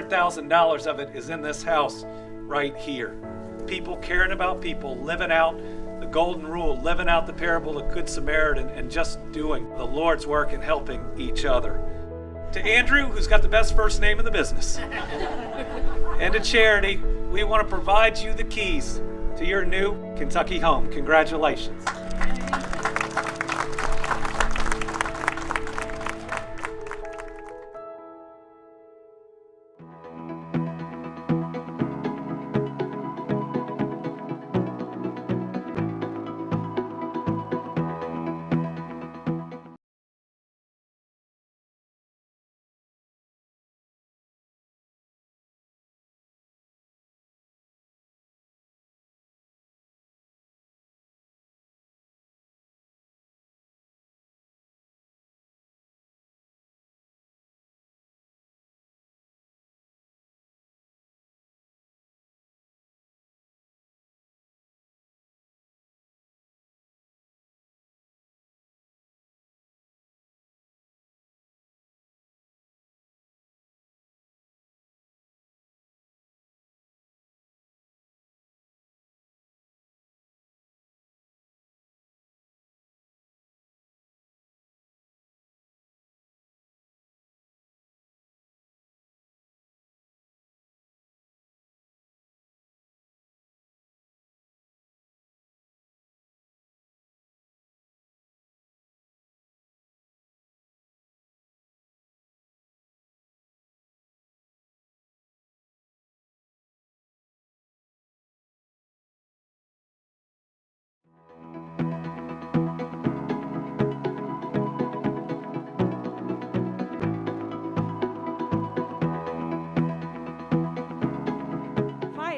$100,000 of it is in this house right here. People caring about people, living out the golden rule, living out the parable of Good Samaritan, and just doing the Lord's work and helping each other. To Andrew, who's got the best first name in the business, and to Charity, we want to provide you the keys to your new Kentucky home. Congratulations.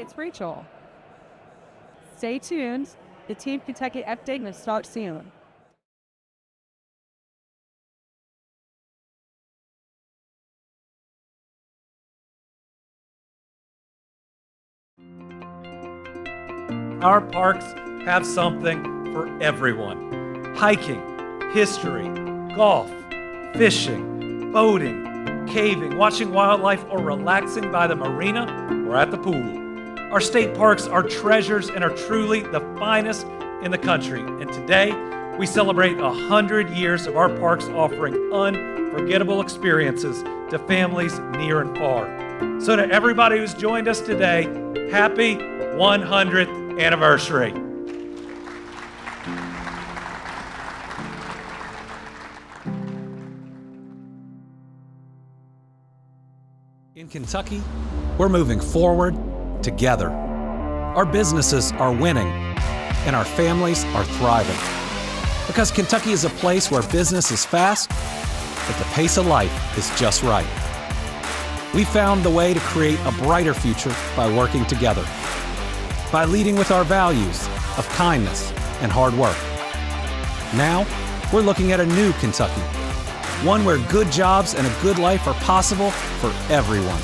It's Rachel. Stay tuned. The Team Kentucky update will start soon. Our parks have something for everyone. Hiking, history, golf, fishing, boating, caving, watching wildlife, or relaxing by the marina or at the pool. Our state parks are treasures and are truly the finest in the country. And today, we celebrate 100 years of our parks offering unforgettable experiences to families near and far. So to everybody who's joined us today, happy 100th anniversary. In Kentucky, we're moving forward together. Our businesses are winning, and our families are thriving. Because Kentucky is a place where business is fast, but the pace of life is just right. We found the way to create a brighter future by working together, by leading with our values of kindness and hard work. Now, we're looking at a new Kentucky, one where good jobs and a good life are possible for everyone.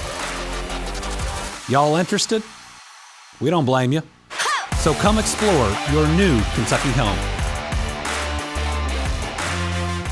Y'all interested? We don't blame you. So come explore your new Kentucky home.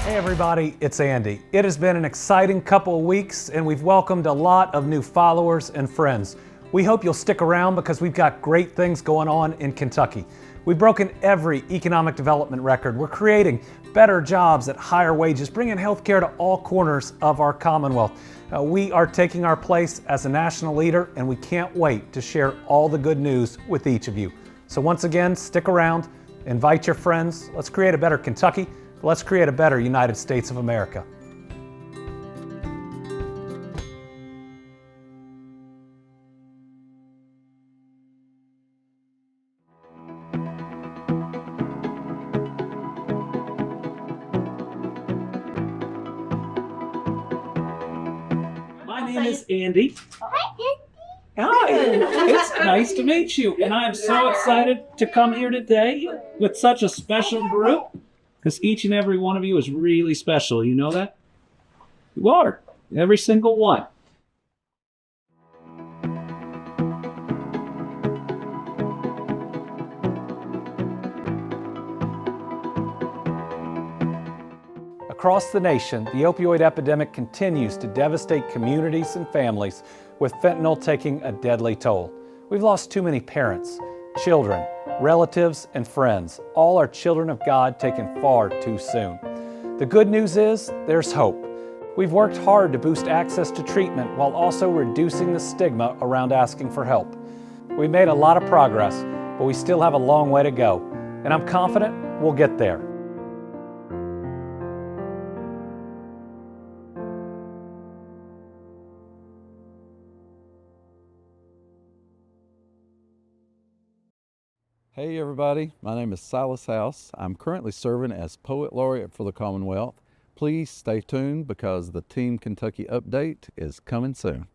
Hey everybody, it's Andy. It has been an exciting couple of weeks and we've welcomed a lot of new followers and friends. We hope you'll stick around because we've got great things going on in Kentucky. We've broken every economic development record. We're creating better jobs at higher wages, bringing healthcare to all corners of our Commonwealth. We are taking our place as a national leader, and we can't wait to share all the good news with each of you. So once again, stick around, invite your friends. Let's create a better Kentucky. Let's create a better United States of America. My name is Andy. Hi, it's nice to meet you. And I am so excited to come here today with such a special group because each and every one of you is really special. You know that? You are. Every single one. Across the nation, the opioid epidemic continues to devastate communities and families. with fentanyl taking a deadly toll. We've lost too many parents, children, relatives, and friends. All are children of God taken far too soon. The good news is there's hope. We've worked hard to boost access to treatment while also reducing the stigma around asking for help. We've made a lot of progress, but we still have a long way to go, and I'm confident we'll get there. Hey everybody, my name is Silas House. I'm currently serving as Poet Laureate for the Commonwealth. Please stay tuned because the Team Kentucky update is coming soon.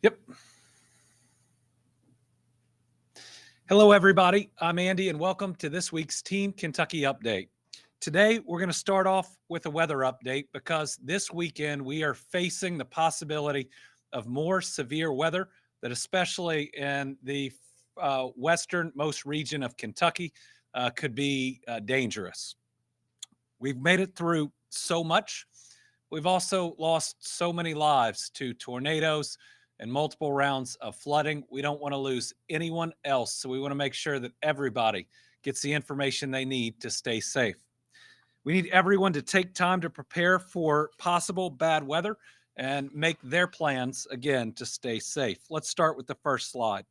Yep. Hello, everybody. I'm Andy, and welcome to this week's Team Kentucky Update. Today, we're going to start off with a weather update because this weekend we are facing the possibility of more severe weather that, especially in the westernmost region of Kentucky, could be dangerous. We've made it through so much. We've also lost so many lives to tornadoes and multiple rounds of flooding. We don't want to lose anyone else. So we want to make sure that everybody gets the information they need to stay safe. We need everyone to take time to prepare for possible bad weather and make their plans again to stay safe. Let's start with the first slide.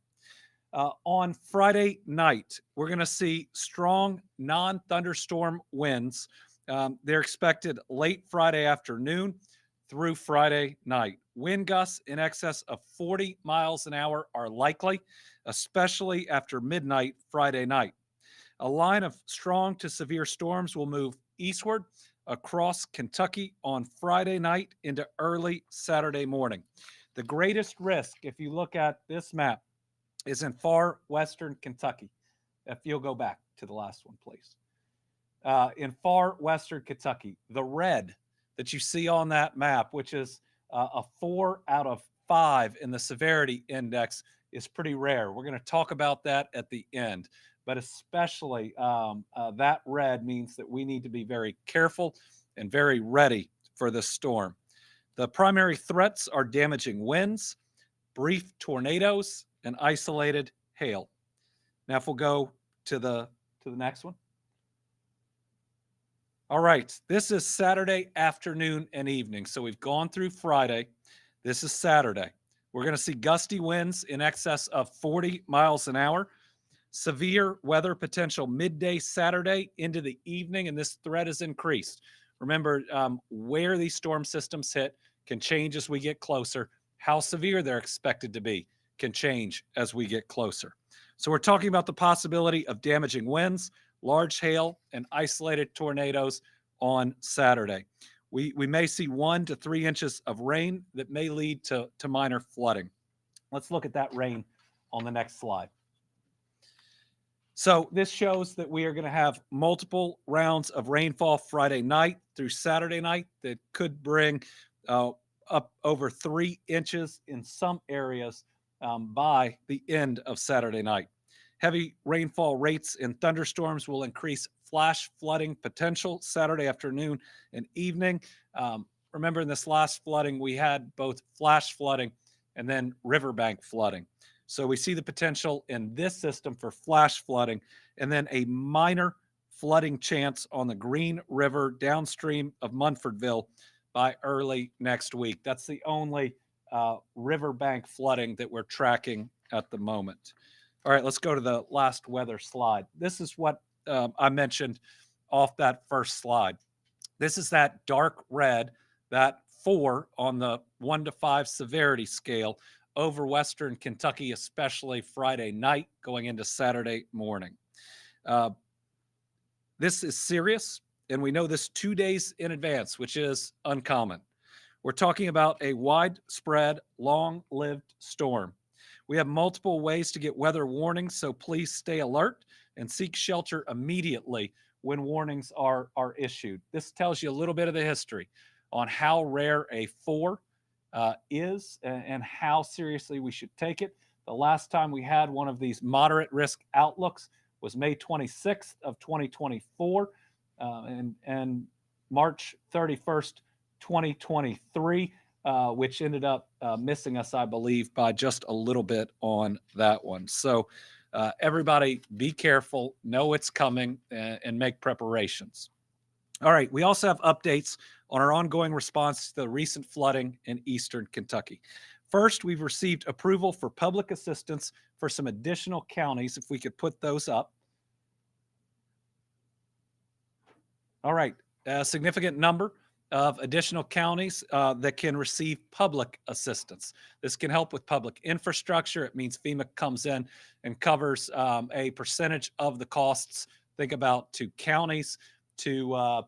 On Friday night, we're going to see strong non thunderstorm winds. They're expected late Friday afternoon through Friday night. Wind gusts in excess of 40 miles an hour are likely, especially after midnight Friday night. A line of strong to severe storms will move eastward across Kentucky on Friday night into early Saturday morning. The greatest risk, if you look at this map, is in far western Kentucky. If you'll go back to the last one, please. In far western Kentucky, the red that you see on that map, which is a 4 out of 5 in the severity index, is pretty rare. We're going to talk about that at the end, but especially that red means that we need to be very careful and very ready for this storm. The primary threats are damaging winds, brief tornadoes, and isolated hail. Now, if we'll go to the next one. All right, this is Saturday afternoon and evening. So we've gone through Friday. This is Saturday. We're going to see gusty winds in excess of 40 miles an hour. Severe weather potential midday Saturday into the evening, and this threat is increased. Remember, where these storm systems hit can change as we get closer. How severe they're expected to be can change as we get closer. So we're talking about the possibility of damaging winds, large hail, and isolated tornadoes on Saturday. We may see 1 to 3 inches of rain that may lead to minor flooding. Let's look at that rain on the next slide. So this shows that we are going to have multiple rounds of rainfall Friday night through Saturday night that could bring up over 3 inches in some areas by the end of Saturday night. Heavy rainfall rates and thunderstorms will increase flash flooding potential Saturday afternoon and evening. Remember, in this last flooding, we had both flash flooding and then riverbank flooding. So we see the potential in this system for flash flooding and then a minor flooding chance on the Green River downstream of Munfordville by early next week. That's the only riverbank flooding that we're tracking at the moment. All right, let's go to the last weather slide. This is what I mentioned off that first slide. This is that dark red, that 4 on the 1 to 5 severity scale over western Kentucky, especially Friday night going into Saturday morning. This is serious, and we know this 2 days in advance, which is uncommon. We're talking about a widespread, long-lived storm. We have multiple ways to get weather warnings, so please stay alert and seek shelter immediately when warnings are issued. This tells you a little bit of the history on how rare a 4 is and how seriously we should take it. The last time we had one of these moderate risk outlooks was May 26th of 2024 and March 31st, 2023, which ended up missing us, I believe, by just a little bit on that one. So everybody be careful, know it's coming, and make preparations. All right, we also have updates on our ongoing response to the recent flooding in eastern Kentucky. First, we've received approval for public assistance for some additional counties, if we could put those up. All right, a significant number of additional counties that can receive public assistance. This can help with public infrastructure. It means FEMA comes in and covers a percentage of the costs. Think about to counties, to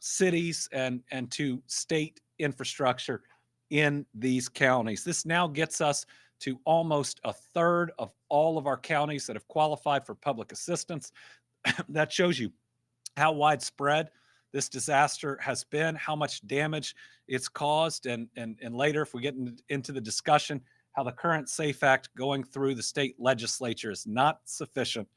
cities, and to state infrastructure in these counties. This now gets us to almost a third of all of our counties that have qualified for public assistance. That shows you how widespread this disaster has been, how much damage it's caused, and later, if we get into the discussion, how the current SAFE Act going through the state legislature is not sufficient.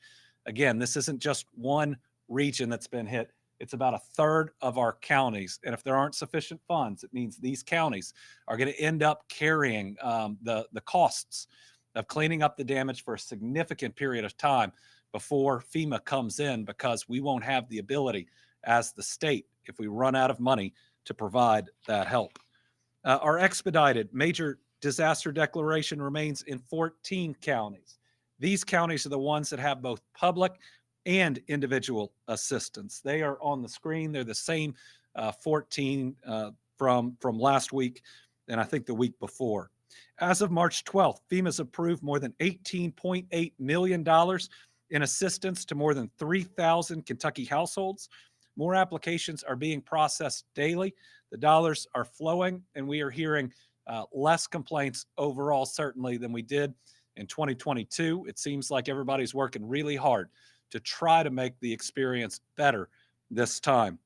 Again, this isn't just one region that's been hit. It's about a third of our counties. And if there aren't sufficient funds, it means these counties are going to end up carrying the costs of cleaning up the damage for a significant period of time before FEMA comes in, because we won't have the ability as the state if we run out of money to provide that help. Our expedited major disaster declaration remains in 14 counties. These counties are the ones that have both public and individual assistance. They are on the screen. They're the same 14 from last week and I think the week before. As of March 12th, FEMA's approved more than $18.8 million in assistance to more than 3,000 Kentucky households. More applications are being processed daily. The dollars are flowing, and we are hearing less complaints overall, certainly, than we did in 2022. It seems like everybody's working really hard to try to make the experience better this time.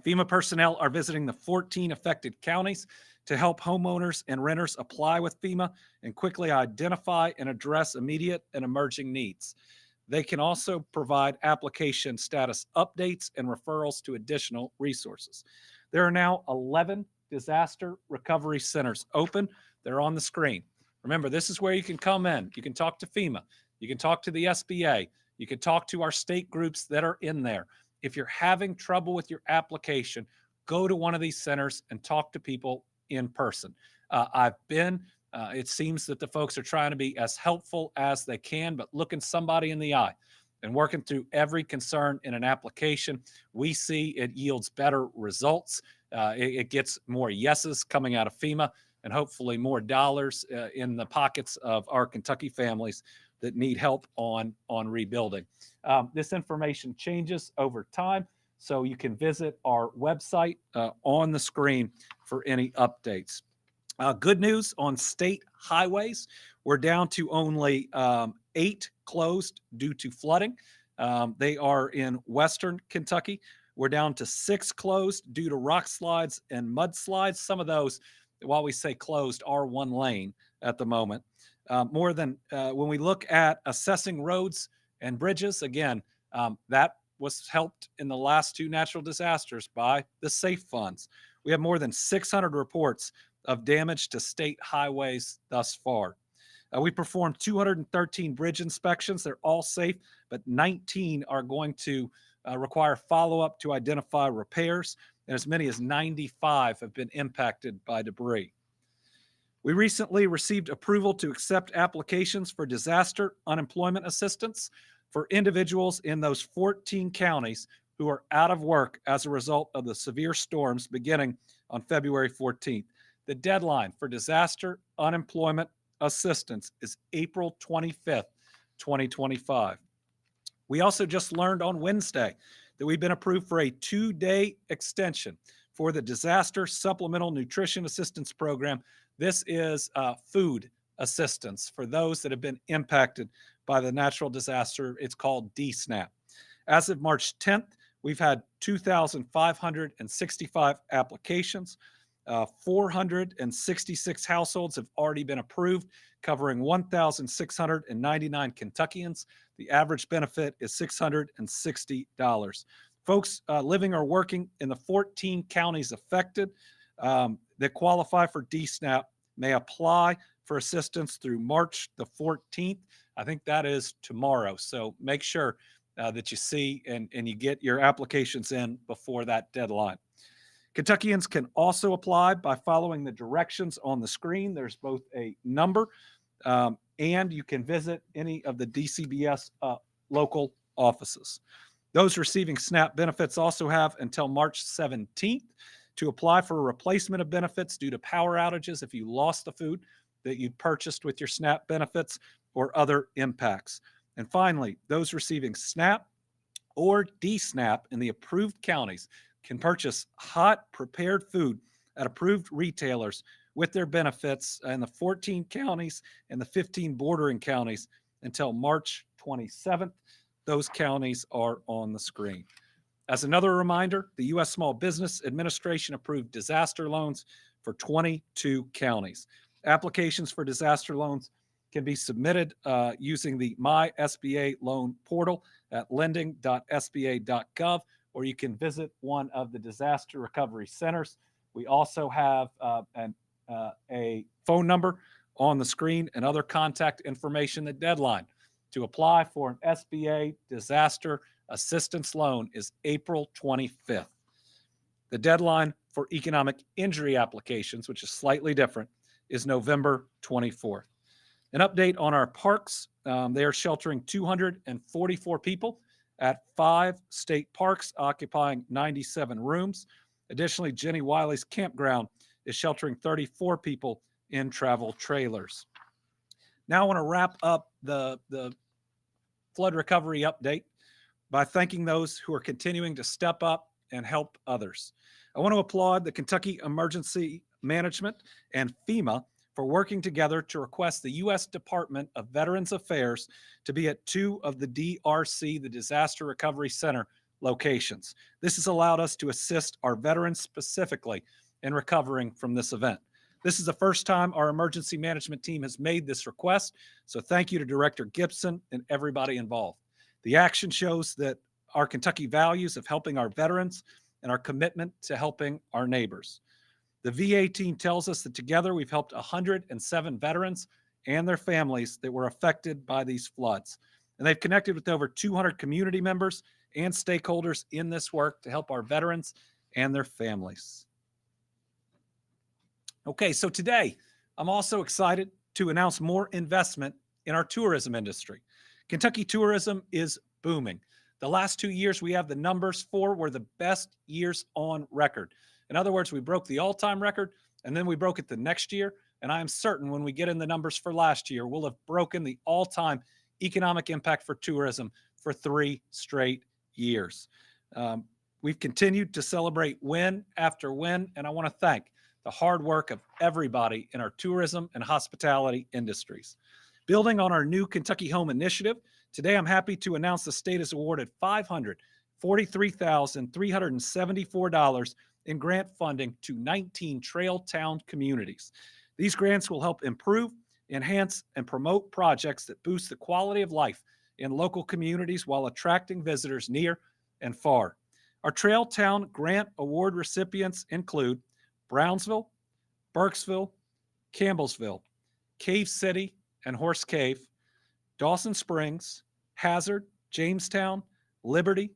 FEMA personnel are visiting the 14 affected counties to help homeowners and renters apply with FEMA and quickly identify and address immediate and emerging needs. They can also provide application status updates and referrals to additional resources. There are now 11 disaster recovery centers open. They're on the screen. Remember, this is where you can come in. You can talk to FEMA. You can talk to the SBA. You can talk to our state groups that are in there. If you're having trouble with your application, go to one of these centers and talk to people in person. It seems that the folks are trying to be as helpful as they can, but looking somebody in the eye and working through every concern in an application, we see it yields better results. It gets more yeses coming out of FEMA and hopefully more dollars in the pockets of our Kentucky families that need help on rebuilding. This information changes over time, so you can visit our website on the screen for any updates. Good news on state highways. We're down to only 8 closed due to flooding. They are in western Kentucky. We're down to 6 closed due to rock slides and mudslides. Some of those, while we say closed, are one lane at the moment. When we look at assessing roads and bridges, again, that was helped in the last 2 natural disasters by the SAFE funds. We have more than 600 reports of damage to state highways thus far. We performed 213 bridge inspections. They're all safe, but 19 are going to require follow-up to identify repairs, and as many as 95 have been impacted by debris. We recently received approval to accept applications for disaster unemployment assistance for individuals in those 14 counties who are out of work as a result of the severe storms beginning on February 14th. The deadline for disaster unemployment assistance is April 25th, 2025. We also just learned on Wednesday that we've been approved for a 2-day extension for the Disaster Supplemental Nutrition Assistance Program. This is food assistance for those that have been impacted by the natural disaster. It's called DSNAP. As of March 10th, we've had 2,565 applications. 466 households have already been approved, covering 1,699 Kentuckians. The average benefit is $660. Folks living or working in the 14 counties affected that qualify for DSNAP may apply for assistance through March the 14th. I think that is tomorrow. So make sure that you see and you get your applications in before that deadline. Kentuckians can also apply by following the directions on the screen. There's both a number and you can visit any of the DCBS local offices. Those receiving SNAP benefits also have until March 17th to apply for a replacement of benefits due to power outages if you lost the food that you purchased with your SNAP benefits or other impacts. And finally, those receiving SNAP or DSNAP in the approved counties can purchase hot prepared food at approved retailers with their benefits in the 14 counties and the 15 bordering counties until March 27th. Those counties are on the screen. As another reminder, the U.S. Small Business Administration approved disaster loans for 22 counties. Applications for disaster loans can be submitted using the My SBA Loan portal at lending.sba.gov, or you can visit one of the disaster recovery centers. We also have a phone number on the screen and other contact information. The deadline to apply for an SBA disaster assistance loan is April 25th. The deadline for economic injury applications, which is slightly different, is November 24th. An update on our parks. They are sheltering 244 people at 5 state parks, occupying 97 rooms. Additionally, Jenny Wiley's campground is sheltering 34 people in travel trailers. Now I want to wrap up the flood recovery update by thanking those who are continuing to step up and help others. I want to applaud the Kentucky Emergency Management and FEMA for working together to request the U.S. Department of Veterans Affairs to be at 2 of the DRC, the Disaster Recovery Center locations. This has allowed us to assist our veterans specifically in recovering from this event. This is the first time our emergency management team has made this request, so thank you to Director Gibson and everybody involved. The action shows that our Kentucky values of helping our veterans and our commitment to helping our neighbors. The VA team tells us that together we've helped 107 veterans and their families that were affected by these floods. And they've connected with over 200 community members and stakeholders in this work to help our veterans and their families. Okay, so today I'm also excited to announce more investment in our tourism industry. Kentucky tourism is booming. The last 2 years we have the numbers for were the best years on record. In other words, we broke the all-time record, and then we broke it the next year. And I am certain when we get in the numbers for last year, we'll have broken the all-time economic impact for tourism for 3 straight years. We've continued to celebrate win after win, and I want to thank the hard work of everybody in our tourism and hospitality industries. Building on our new Kentucky Home initiative, today I'm happy to announce the state has awarded $543,374 in grant funding to 19 trail town communities. These grants will help improve, enhance, and promote projects that boost the quality of life in local communities while attracting visitors near and far. Our Trail Town Grant Award recipients include Brownsville, Burkesville, Campbellsville, Cave City and Horse Cave, Dawson Springs, Hazard, Jamestown, Liberty,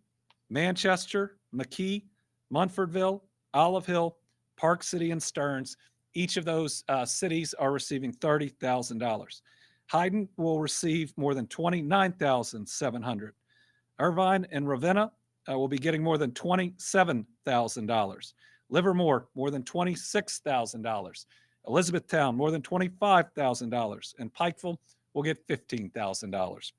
Manchester, McKee, Munfordville, Olive Hill, Park City, and Stearns. Each of those cities are receiving $30,000. Hyden will receive more than $29,700. Irvine and Ravenna will be getting more than $27,000. Livermore, more than $26,000. Elizabethtown, more than $25,000. And Pikeville will get $15,000.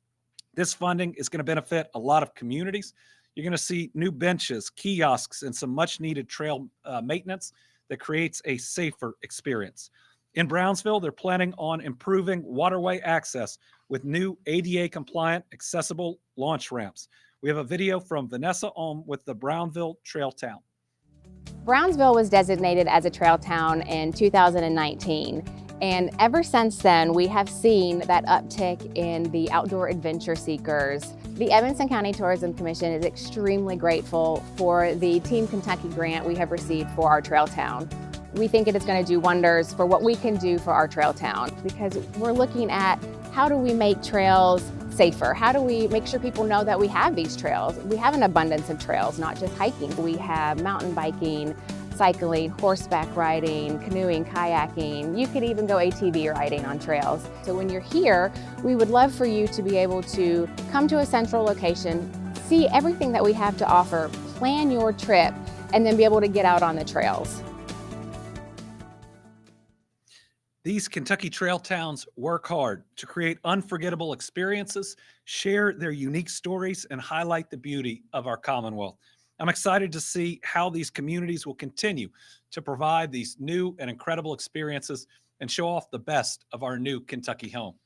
This funding is going to benefit a lot of communities. You're going to see new benches, kiosks, and some much needed trail maintenance that creates a safer experience. In Brownsville, they're planning on improving waterway access with new ADA compliant accessible launch ramps. We have a video from Vanessa Ohm with the Brownville Trail Town. Brownsville was designated as a trail town in 2019. And ever since then, we have seen that uptick in the outdoor adventure seekers. The Evanston County Tourism Commission is extremely grateful for the Team Kentucky grant we have received for our trail town. We think it is going to do wonders for what we can do for our trail town, because we're looking at how do we make trails safer? How do we make sure people know that we have these trails? We have an abundance of trails, not just hiking. We have mountain biking, cycling, horseback riding, canoeing, kayaking. You could even go ATV riding on trails. So when you're here, we would love for you to be able to come to a central location, see everything that we have to offer, plan your trip, and then be able to get out on the trails. These Kentucky trail towns work hard to create unforgettable experiences, share their unique stories, and highlight the beauty of our Commonwealth. I'm excited to see how these communities will continue to provide these new and incredible experiences and show off the best of our new Kentucky home.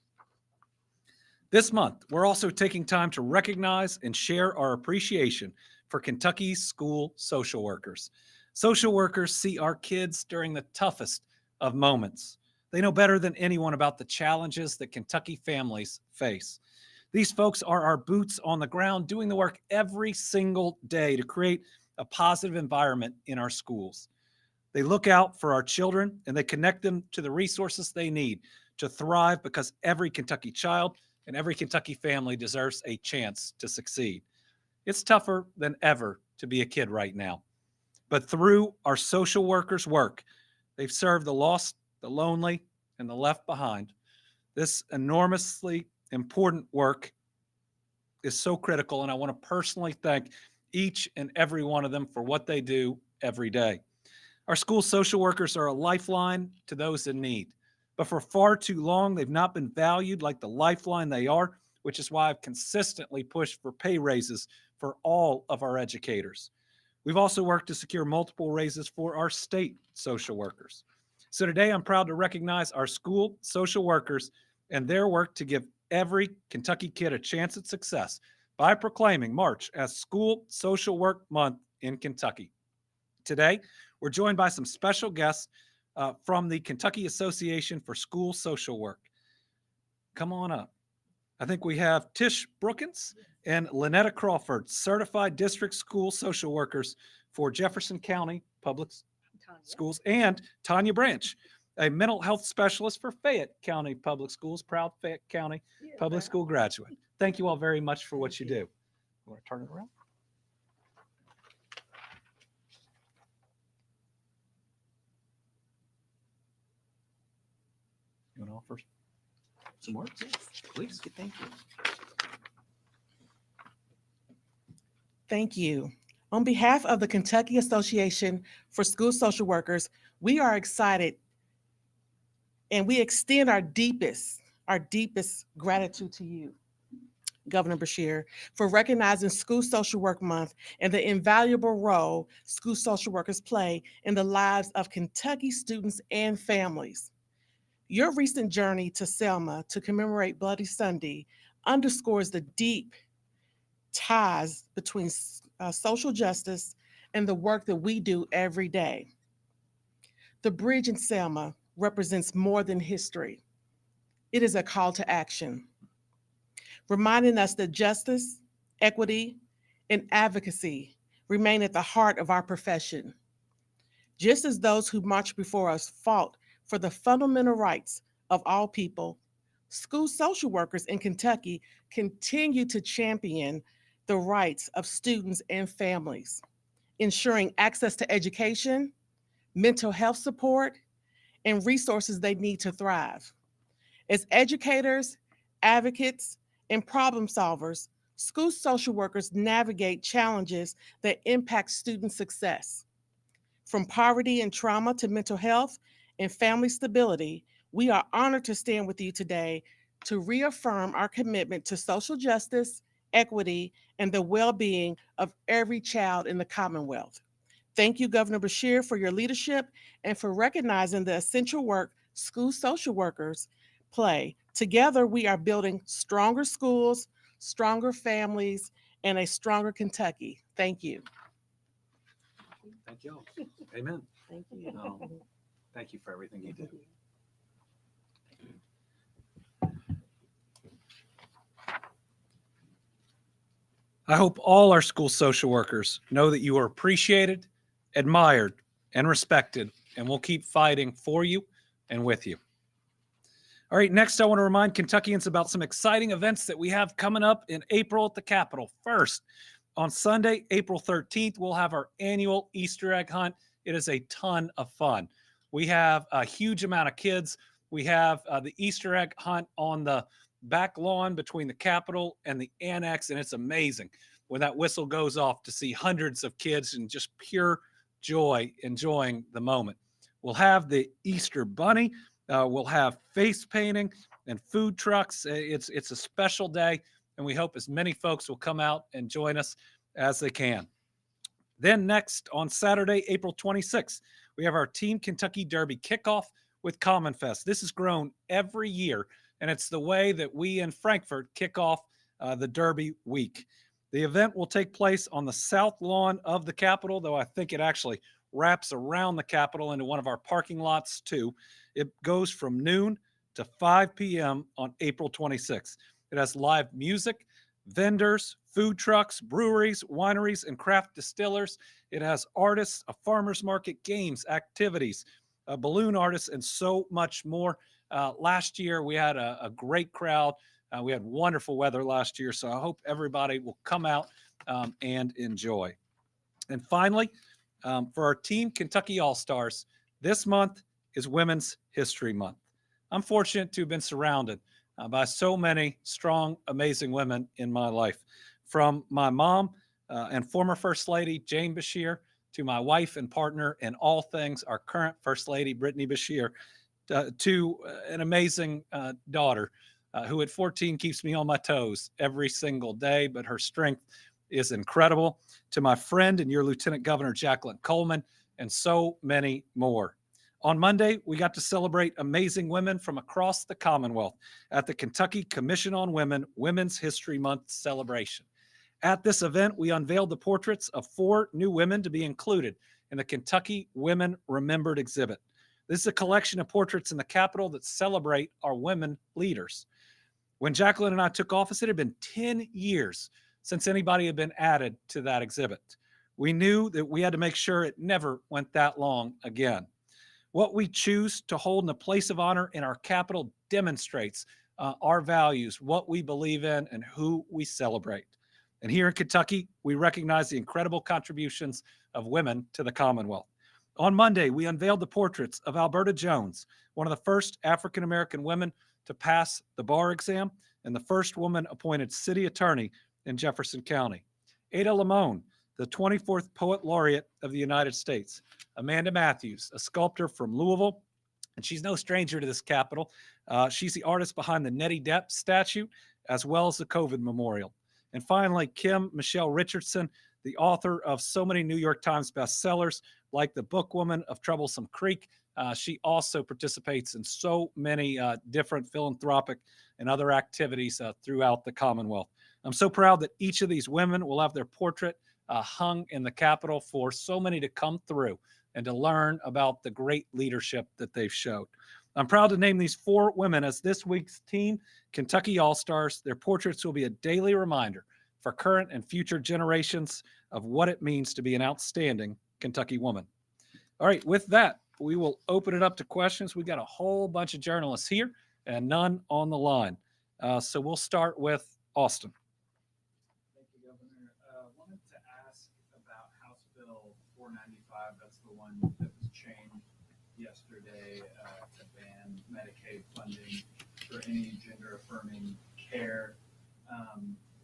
This month, we're also taking time to recognize and share our appreciation for Kentucky's school social workers. Social workers see our kids during the toughest of moments. They know better than anyone about the challenges that Kentucky families face. These folks are our boots on the ground doing the work every single day to create a positive environment in our schools. They look out for our children and they connect them to the resources they need to thrive, because every Kentucky child and every Kentucky family deserves a chance to succeed. It's tougher than ever to be a kid right now. But through our social workers' work, they've served the lost, the lonely, and the left behind. This enormously important work is so critical, and I want to personally thank each and every one of them for what they do every day. Our school social workers are a lifeline to those in need, but for far too long, they've not been valued like the lifeline they are, which is why I've consistently pushed for pay raises for all of our educators. We've also worked to secure multiple raises for our state social workers. So today, I'm proud to recognize our school social workers and their work to give every Kentucky kid a chance at success by proclaiming March as School Social Work Month in Kentucky. Today, we're joined by some special guests from the Kentucky Association for School Social Work. Come on up. I think we have Tish Brookins and Lynetta Crawford, certified district school social workers for Jefferson County Public Schools, and Tanya Branch, a mental health specialist for Fayette County Public Schools, proud Fayette County Public School graduate. Thank you all very much for what you do. You want to turn it around? You want to offer some words? Yes, Please. thank you. Thank you. On behalf of the Kentucky Association for School Social Workers, we are excited and we extend our deepest gratitude to you, Governor Beshear, for recognizing School Social Work Month and the invaluable role school social workers play in the lives of Kentucky students and families. Your recent journey to Selma to commemorate Bloody Sunday underscores the deep ties between social justice and the work that we do every day. The bridge in Selma represents more than history. It is a call to action, reminding us that justice, equity, and advocacy remain at the heart of our profession. Just as those who marched before us fought for the fundamental rights of all people, school social workers in Kentucky continue to champion the rights of students and families, ensuring access to education, mental health support, and resources they need to thrive. As educators, advocates, and problem solvers, school social workers navigate challenges that impact student success. From poverty and trauma to mental health and family stability, we are honored to stand with you today to reaffirm our commitment to social justice, equity, and the well-being of every child in the Commonwealth. Thank you, Governor Beshear, for your leadership and for recognizing the essential work school social workers play. Together, we are building stronger schools, stronger families, and a stronger Kentucky. Thank you. Thank you all. Amen. Thank you. Thank you for everything you do. I hope all our school social workers know that you are appreciated, admired, and respected, and we'll keep fighting for you and with you. All right, next I want to remind Kentuckians about some exciting events that we have coming up in April at the Capitol. First, on Sunday, April 13th, we'll have our annual Easter egg hunt. It is a ton of fun. We have a huge amount of kids. We have the Easter egg hunt on the back lawn between the Capitol and the Annex, and it's amazing when that whistle goes off to see hundreds of kids in just pure joy enjoying the moment. We'll have the Easter Bunny. We'll have face painting and food trucks. It's a special day, and we hope as many folks will come out and join us as they can. Then next, on Saturday, April 26th, we have our Team Kentucky Derby kickoff with Common Fest. This has grown every year, and it's the way that we in Frankfort kick off the Derby week. The event will take place on the south lawn of the Capitol, though I think it actually wraps around the Capitol into one of our parking lots too. It goes from noon to 5 p.m. on April 26th. It has live music, vendors, food trucks, breweries, wineries, and craft distillers. It has artists, a farmer's market, games, activities, balloon artists, and so much more. Last year, we had a great crowd. We had wonderful weather last year, so I hope everybody will come out and enjoy. And finally, for our Team Kentucky All-Stars, this month is Women's History Month. I'm fortunate to have been surrounded by so many strong, amazing women in my life, from my mom and former First Lady, Jane Beshear, to my wife and partner in all things, our current First Lady, Brittany Beshear, to an amazing daughter who at 14 keeps me on my toes every single day, but her strength is incredible, to my friend and your Lieutenant Governor, Jacqueline Coleman, and so many more. On Monday, we got to celebrate amazing women from across the Commonwealth at the Kentucky Commission on Women Women's History Month celebration. At this event, we unveiled the portraits of 4 new women to be included in the Kentucky Women Remembered exhibit. This is a collection of portraits in the Capitol that celebrate our women leaders. When Jacqueline and I took office, it had been 10 years since anybody had been added to that exhibit. We knew that we had to make sure it never went that long again. What we choose to hold in a place of honor in our Capitol demonstrates our values, what we believe in, and who we celebrate. And here in Kentucky, we recognize the incredible contributions of women to the Commonwealth. On Monday, we unveiled the portraits of Alberta Jones, one of the first African-American women to pass the bar exam and the first woman appointed city attorney in Jefferson County. Ada Limon, the 24th Poet Laureate of the United States. Amanda Matthews, a sculptor from Louisville, and she's no stranger to this Capitol. She's the artist behind the Nettie Depp statue, as well as the COVID memorial. And finally, Kim Michelle Richardson, the author of so many New York Times bestsellers, like The Bookwoman of Troublesome Creek. She also participates in so many different philanthropic and other activities throughout the Commonwealth. I'm so proud that each of these women will have their portrait hung in the Capitol for so many to come through and to learn about the great leadership that they've showed. I'm proud to name these 4 women as this week's Team Kentucky All-Stars. Their portraits will be a daily reminder for current and future generations of what it means to be an outstanding Kentucky woman. All right, with that, we will open it up to questions. We got a whole bunch of journalists here and none on the line. So we'll start with Austin. Thank you, Governor. Wanted to ask about House Bill 495. That's the one that was changed yesterday to ban Medicaid funding for any gender-affirming care.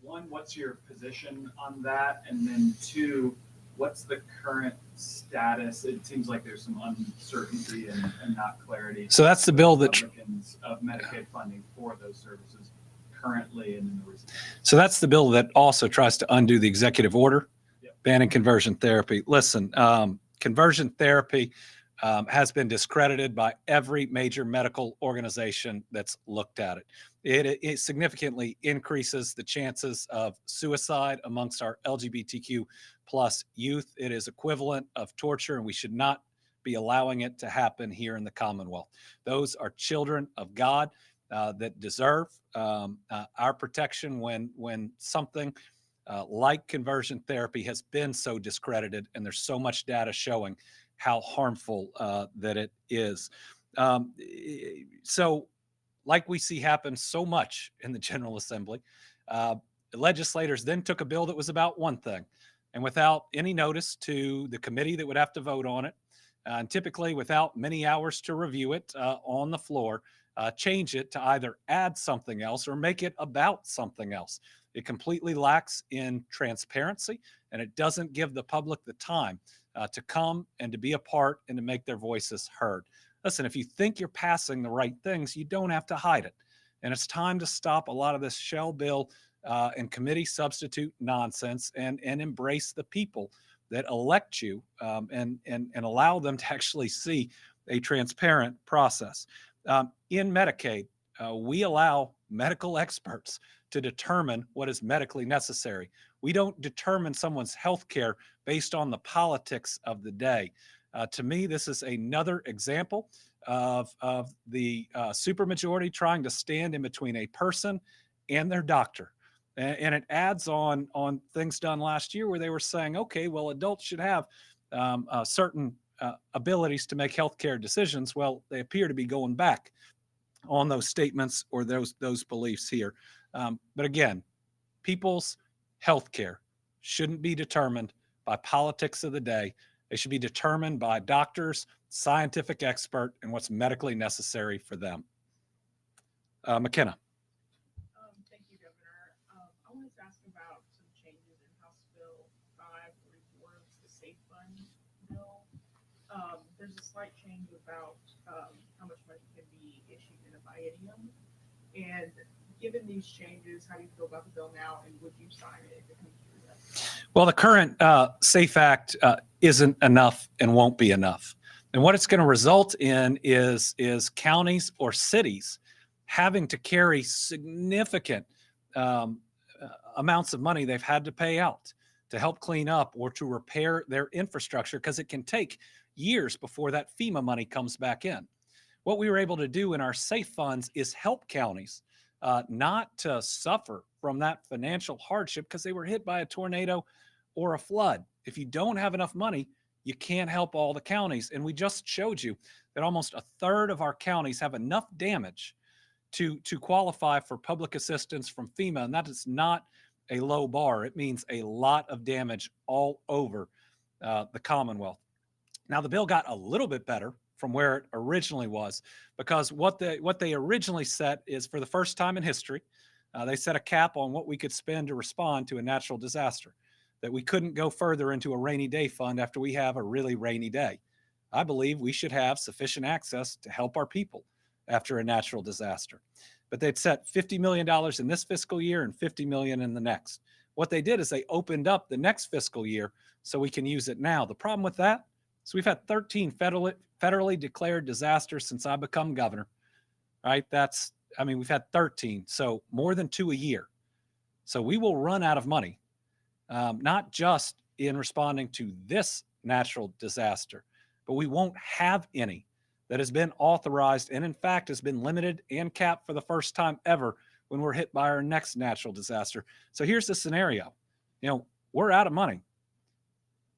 One, what's your position on that? And then 2, what's the current status? It seems like there's some uncertainty and not clarity. So that's the bill that of Medicaid funding for those services currently and in the recent. So that's the bill that also tries to undo the executive order banning conversion therapy. Listen, conversion therapy has been discredited by every major medical organization that's looked at it. It significantly increases the chances of suicide amongst our LGBTQ plus youth. It is equivalent of torture, and we should not be allowing it to happen here in the Commonwealth. Those are children of God that deserve our protection when something like conversion therapy has been so discredited, and there's so much data showing how harmful that it is. So like we see happen so much in the General Assembly, the legislators then took a bill that was about one thing, and without any notice to the committee that would have to vote on it, and typically without many hours to review it on the floor, change it to either add something else or make it about something else. It completely lacks in transparency, and it doesn't give the public the time to come and to be a part and to make their voices heard. Listen, if you think you're passing the right things, you don't have to hide it. And it's time to stop a lot of this shell bill and committee substitute nonsense and embrace the people that elect you and allow them to actually see a transparent process. In Medicaid, we allow medical experts to determine what is medically necessary. We don't determine someone's health care based on the politics of the day. To me, this is another example of the supermajority trying to stand in between a person and their doctor. And it adds on things done last year where they were saying, okay, well, adults should have certain abilities to make healthcare decisions. Well, they appear to be going back on those statements or those beliefs here. But again, people's healthcare shouldn't be determined by politics of the day. They should be determined by doctors, scientific expert, and what's medically necessary for them. McKenna. Thank you, Governor. I wanted to ask about some changes in House Bill 5 reforms the Safe Fund bill. There's a slight change about how much money can be issued in a biennium. And given these changes, how do you feel about the bill now, and would you sign it if it comes through that? Well, the current SAFE Act isn't enough and won't be enough. And what it's going to result in is counties or cities having to carry significant amounts of money they've had to pay out to help clean up or to repair their infrastructure, because it can take years before that FEMA money comes back in. What we were able to do in our SAFE funds is help counties not to suffer from that financial hardship because they were hit by a tornado or a flood. If you don't have enough money, you can't help all the counties. And we just showed you that almost a third of our counties have enough damage to qualify for public assistance from FEMA. And that is not a low bar. It means a lot of damage all over the Commonwealth. Now, the bill got a little bit better from where it originally was, because what they originally set is, for the first time in history, they set a cap on what we could spend to respond to a natural disaster, that we couldn't go further into a rainy day fund after we have a really rainy day. I believe we should have sufficient access to help our people after a natural disaster. But they'd set $50 million in this fiscal year and $50 million in the next. What they did is they opened up the next fiscal year so we can use it now. The problem with that is we've had 13 federally declared disasters since I become governor, right? We've had 13, so more than 2 a year. So we will run out of money, not just in responding to this natural disaster, but we won't have any that has been authorized and in fact has been limited and capped for the first time ever when we're hit by our next natural disaster. So here's the scenario. We're out of money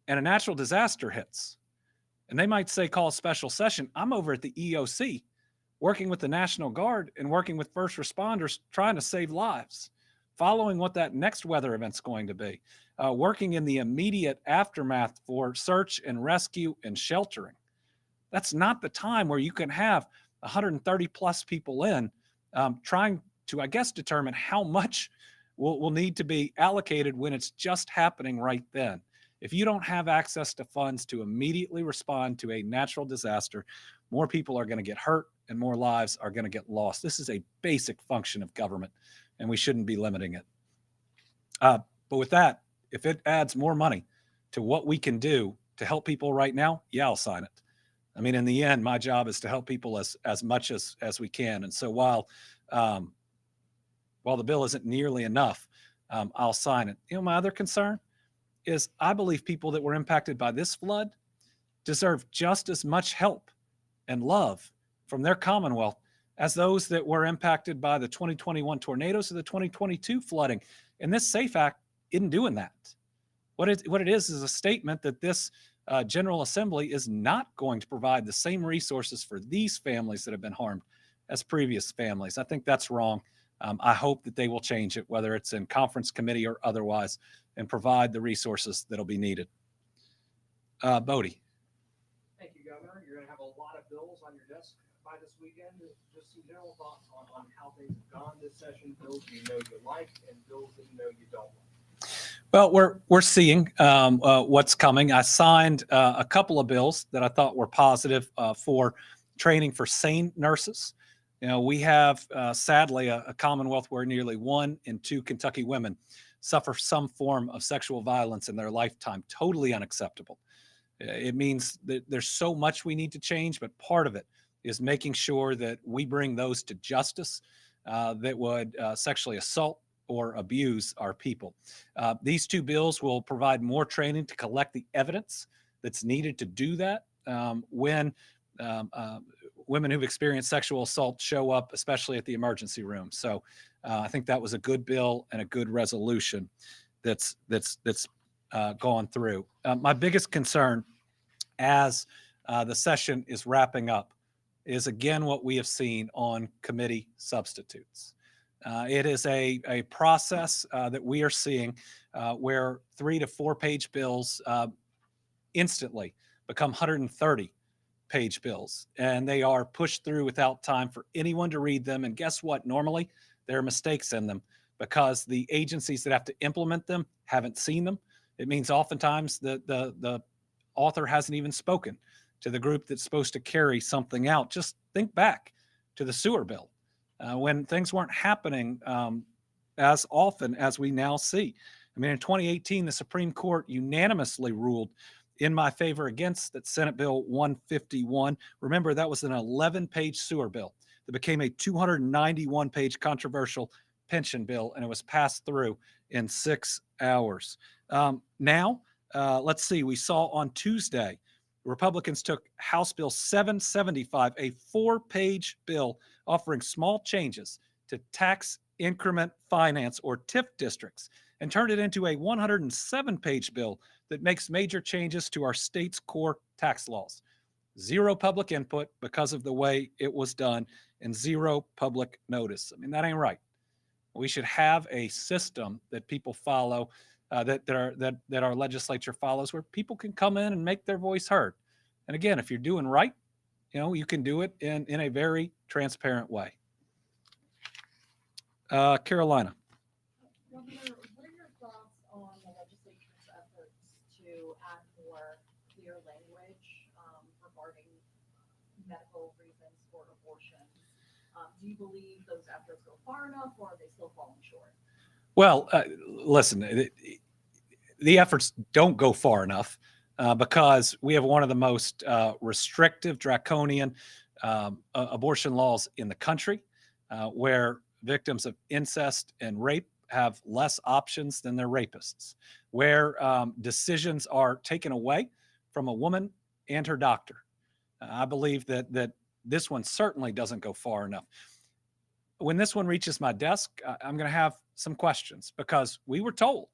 and a natural disaster hits, and they might say, call a special session. I'm over at the EOC working with the National Guard and working with first responders, trying to save lives, following what that next weather event's going to be, working in the immediate aftermath for search and rescue and sheltering. That's not the time where you can have 130 plus people in trying to, determine how much will need to be allocated when it's just happening right then. If you don't have access to funds to immediately respond to a natural disaster, more people are going to get hurt and more lives are going to get lost. This is a basic function of government, and we shouldn't be limiting it. But with that, if it adds more money to what we can do to help people right now, yeah, I'll sign it. In the end, my job is to help people as much as we can. And so while the bill isn't nearly enough, I'll sign it. My other concern is I believe people that were impacted by this flood deserve just as much help and love from their Commonwealth as those that were impacted by the 2021 tornadoes or the 2022 flooding. And this SAFE Act isn't doing that. What it is a statement that this General Assembly is not going to provide the same resources for these families that have been harmed as previous families. I think that's wrong. I hope that they will change it, whether it's in conference committee or otherwise, and provide the resources that'll be needed. Bodie. Thank you, Governor. You're going to have a lot of bills on your desk by this weekend. Just some general thoughts on how things have gone this session, bills you like and bills that you don't like. Well, we're seeing what's coming. I signed a couple of bills that I thought were positive for training for SANE nurses. We have sadly a Commonwealth where nearly 1 in 2 Kentucky women suffer some form of sexual violence in their lifetime. Totally unacceptable. It means that there's so much we need to change, but part of it is making sure that we bring those to justice that would sexually assault or abuse our people. These 2 bills will provide more training to collect the evidence that's needed to do that when women who've experienced sexual assault show up, especially at the emergency room. So I think that was a good bill and a good resolution that's gone through. My biggest concern as the session is wrapping up is again what we have seen on committee substitutes. It is a process that we are seeing where 3 to 4 page bills instantly become 130 page bills, and they are pushed through without time for anyone to read them. And guess what? Normally, there are mistakes in them because the agencies that have to implement them haven't seen them. It means oftentimes the author hasn't even spoken to the group that's supposed to carry something out. Just think back to the sewer bill when things weren't happening as often as we now see. I mean, in 2018, the Supreme Court unanimously ruled in my favor against that Senate Bill 151. Remember, that was an 11-page sewer bill that became a 291-page controversial pension bill, and it was passed through in 6 hours. Now, let's see, we saw on Tuesday, Republicans took House Bill 775, a 4-page bill offering small changes to tax increment finance or TIF districts, and turned it into a 107-page bill that makes major changes to our state's core tax laws. Zero public input because of the way it was done, and zero public notice. I mean, that ain't right. We should have a system that people follow, that our legislature follows, where people can come in and make their voice heard. And again, if you're doing right, you can do it in a very transparent way. Carolina. Governor, what are your thoughts on the legislature's efforts to add more clear language regarding medical reasons for abortion? Do you believe those efforts go far enough, or are they still falling short? Well, listen, the efforts don't go far enough because we have one of the most restrictive, draconian abortion laws in the country, where victims of incest and rape have less options than their rapists, where decisions are taken away from a woman and her doctor. I believe that this one certainly doesn't go far enough. When this one reaches my desk, I'm going to have some questions because we were told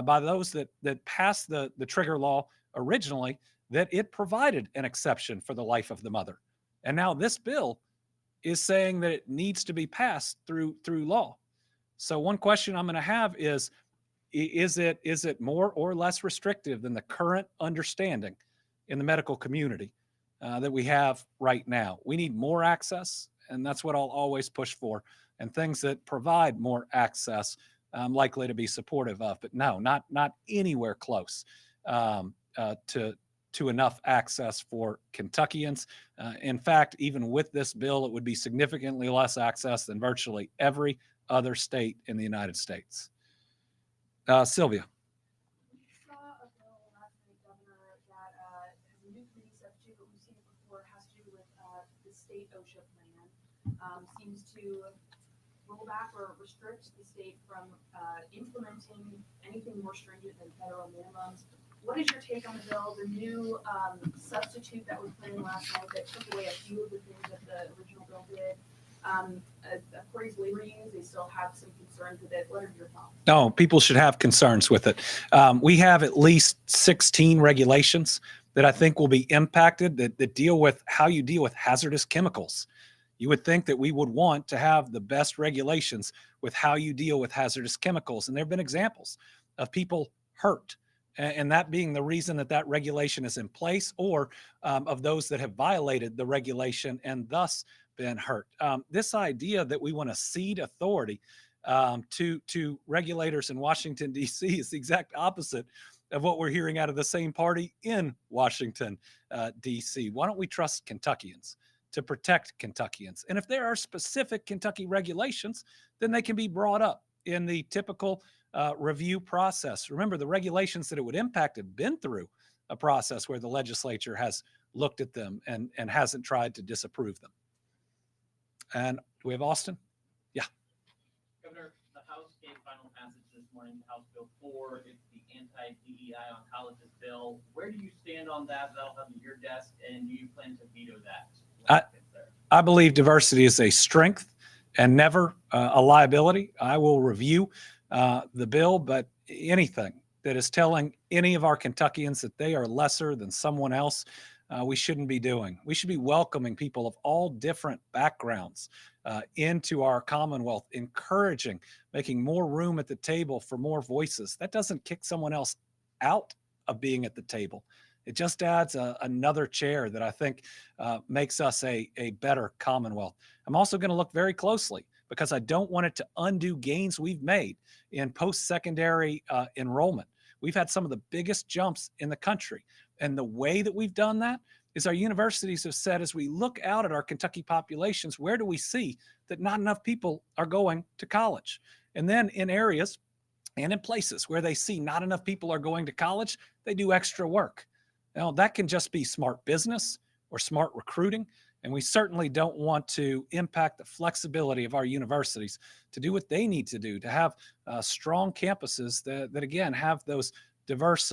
by those that passed the trigger law originally that it provided an exception for the life of the mother. And now this bill is saying that it needs to be passed through law. So one question I'm going to have is it more or less restrictive than the current understanding in the medical community that we have right now? We need more access, and that's what I'll always push for. And things that provide more access, I'm likely to be supportive of. But no, not anywhere close to enough access for Kentuckians. In fact, even with this bill, it would be significantly less access than virtually every other state in the United States. Sylvia. We saw a bill last night, Governor, that has a new committee substitute, but we've seen it before. It has to do with the state OSHA plan. Seems to roll back or restrict the state from implementing anything more stringent than federal minimums. What is your take on the bill, the new substitute that was put in last night that took away a few of the things that the original bill did? A phrase labor unions, they still have some concerns with it. What are your thoughts? No, people should have concerns with it. We have at least 16 regulations that I think will be impacted that deal with how you deal with hazardous chemicals. You would think that we would want to have the best regulations with how you deal with hazardous chemicals. And there have been examples of people hurt, and that being the reason that regulation is in place, or of those that have violated the regulation and thus been hurt. This idea that we want to cede authority to regulators in Washington, D.C. is the exact opposite of what we're hearing out of the same party in Washington, D.C. Why don't we trust Kentuckians to protect Kentuckians? And if there are specific Kentucky regulations, then they can be brought up in the typical review process. Remember, the regulations that it would impact have been through a process where the legislature has looked at them and hasn't tried to disapprove them. And do we have Austin? Yeah. Governor, the House gave final passage this morning to House Bill 4. It's the anti-DEI on colleges bill. Where do you stand on that? That'll come to your desk, and do you plan to veto that? I believe diversity is a strength and never a liability. I will review the bill, but anything that is telling any of our Kentuckians that they are lesser than someone else we shouldn't be doing. We should be welcoming people of all different backgrounds into our Commonwealth, encouraging, making more room at the table for more voices. That doesn't kick someone else out of being at the table. It just adds another chair that I think makes us a better Commonwealth. I'm also going to look very closely because I don't want it to undo gains we've made in post-secondary enrollment. We've had some of the biggest jumps in the country. And the way that we've done that is our universities have said, as we look out at our Kentucky populations, where do we see that not enough people are going to college? And then in areas and in places where they see not enough people are going to college, they do extra work. Now, that can just be smart business or smart recruiting. And we certainly don't want to impact the flexibility of our universities to do what they need to do, to have strong campuses that again, have those diverse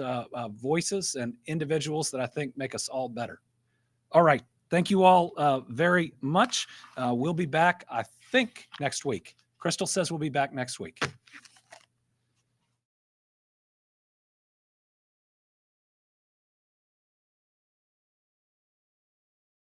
voices and individuals that I think make us all better. All right. Thank you all very much. We'll be back, I think, next week. Crystal says we'll be back next week.